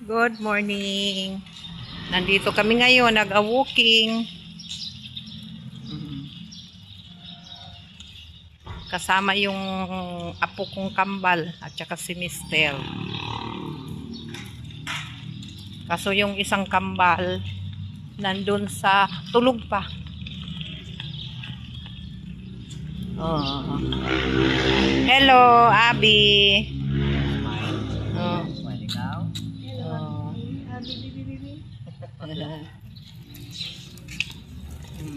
Good morning. Nandito kami ngayon, nag-a-walking. Kasama yung apo kong kambal at saka si Mister. Kaso yung isang kambal nandun sa tulog pa. Oh. Hello, Abby. Oh.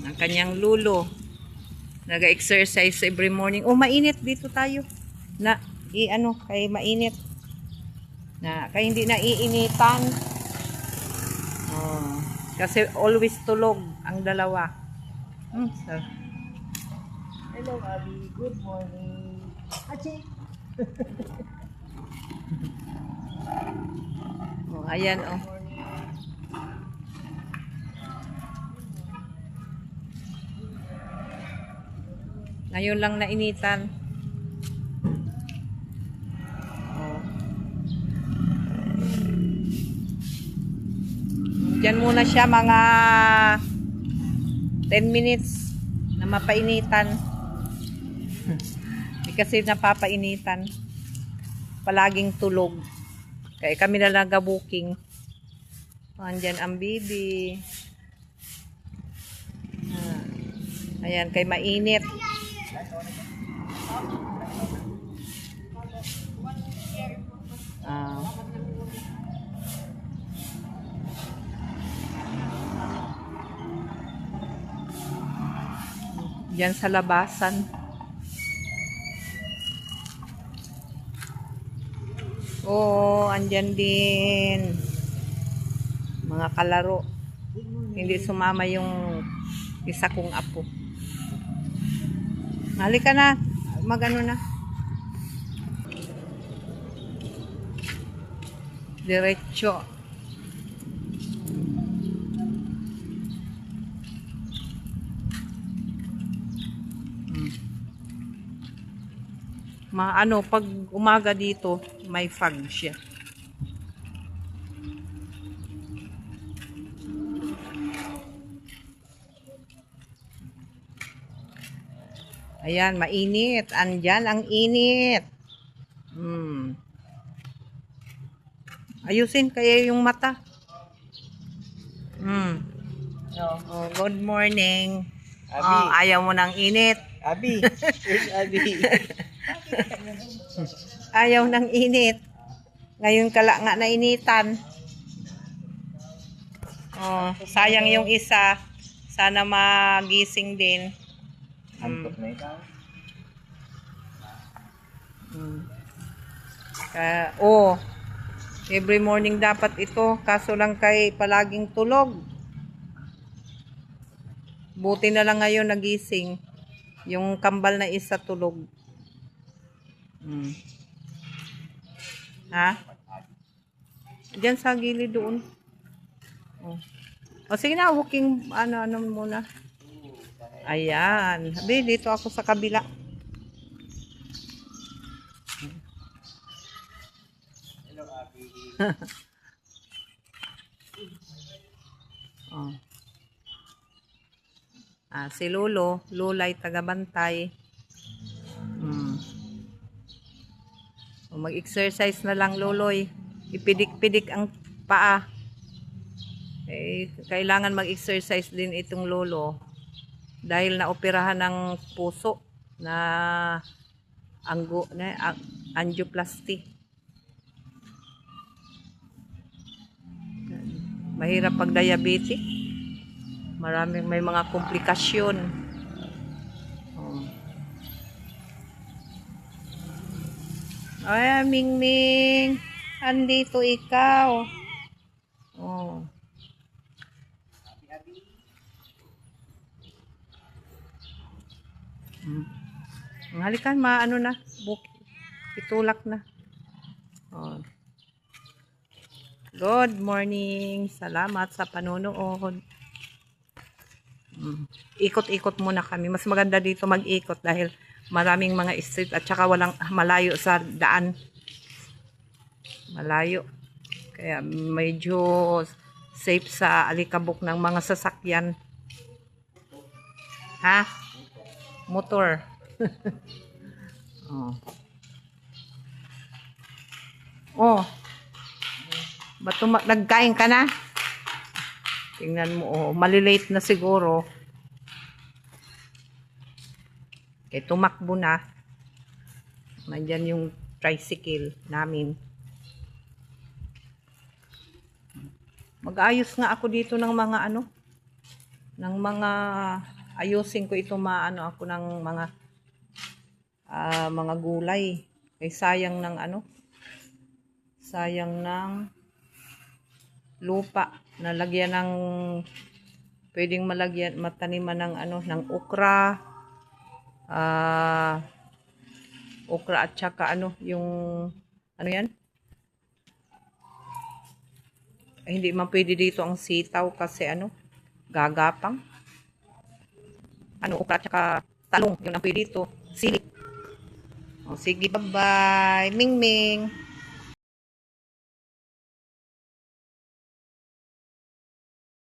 Ang kanyang lulo naga-exercise every morning. Oh, mainit dito tayo na kay mainit na kay hindi na iinitan. Oh, kasi always tulog ang dalawa. So. Hello, Abby. Good morning. Achi! Oh, ayan oh. Ngayon lang nainitan. Oh. Diyan muna siya mga 10 minutes na mapainitan. Kasi napapainitan. Palaging tulog. Kaya kami na nag-booking. Andyan ang baby. Ayan, kay mainit. Diyan sa labasan. Oo, andyan din. Mga kalaro. Hindi sumama yung isa kong apo. Halika na. Magano na. Diretso. Pag umaga dito, may fog siya. Ayan, mainit. Andyan ang init. Ayusin kaya yung mata. Oh, good morning. Abby. Oh, ayaw mo ng init. Abby. Where's Abby? Ayaw ng init. Ngayon kala nga nainitan. Oh, sayang yung isa. Sana magising din. Antok na ikaw? Every morning dapat ito. Kaso lang kay palaging tulog. Buti na lang ngayon nagising. Yung kambal na isa tulog. Ha? Diyan sa gilid doon. O sige na, walking ano muna. Ayan. Habi, dito ako sa kabila. Hello, Abby. Oh. Si Lolo, Lulay tagabantay. Mag-exercise na lang, Loloy. Ipidik-pidik ang paa. Kailangan mag-exercise din itong lolo. Dahil naoperahan ng puso na angioplasty. Mahirap pag diabetic. May mga komplikasyon. Ay, Mingming. Andito ikaw. Oh. Halikan, maano na. Itulak na. Oh. Good morning. Salamat sa panonood. Ikot-ikot muna kami. Mas maganda dito mag-ikot dahil maraming mga street at saka walang malayo sa daan. Malayo. Kaya medyo safe sa alikabok ng mga sasakyan. Ha? Motor. Oh. Oh. Ba't nagkain ka na? Tingnan mo, oh, malilate na siguro. Kaya tumakbo na. Nandyan yung tricycle namin. Mag-ayos nga ako dito ng mga ng mga ayusin ko ito ako ng mga gulay. Kaya sayang ng sayang ng lupa na lagyan ng pwedeng mataniman ng ng okra, okra at saka yung yan. Ay, hindi man pwede dito ang sitaw kasi gagapang. Okra at saka talong, yun ang pwede dito. Sili. O, sige, bye-bye. Ming Ming.